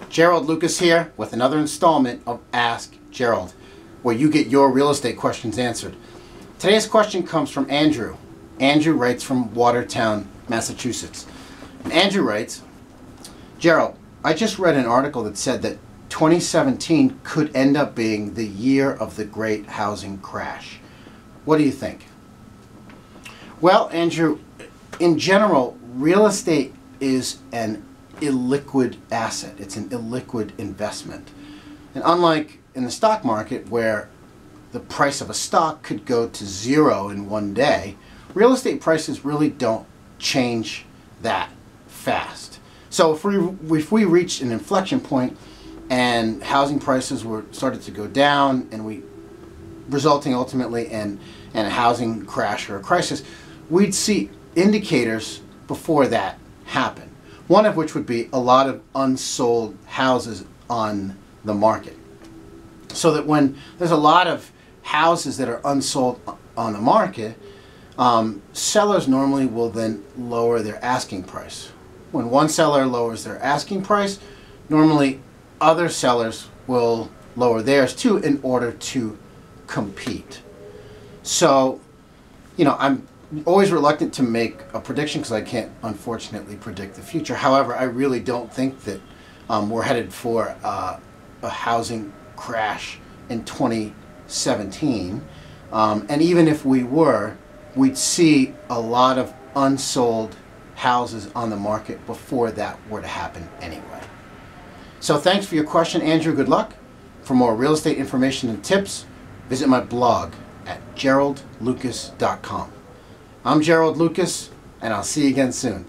Gerald Lucas here with another installment of Ask Gerald, where you get your real estate questions answered. Today's question comes from Andrew. Andrew writes from Watertown, Massachusetts. And Andrew writes, Gerald, I just read an article that said that 2017 could end up being the year of the great housing crash. What do you think? Well, Andrew, in general, real estate is an illiquid asset. It's an illiquid investment. And unlike in the stock market where the price of a stock could go to zero in one day, real estate prices really don't change that fast. So if we reached an inflection point and housing prices started to go down and resulting ultimately in a housing crash or a crisis, we'd see indicators before that happen. One of which would be a lot of unsold houses on the market. So that when there's a lot of houses that are unsold on the market, sellers normally will then lower their asking price. When one seller lowers their asking price, normally other sellers will lower theirs too in order to compete. So, I'm always reluctant to make a prediction because I can't unfortunately predict the future. However, I really don't think that we're headed for a housing crash in 2017. And even if we were, we'd see a lot of unsold houses on the market before that were to happen anyway. So thanks for your question, Andrew. Good luck. For more real estate information and tips, visit my blog at geraldlucas.com. I'm Gerald Lucas, and I'll see you again soon.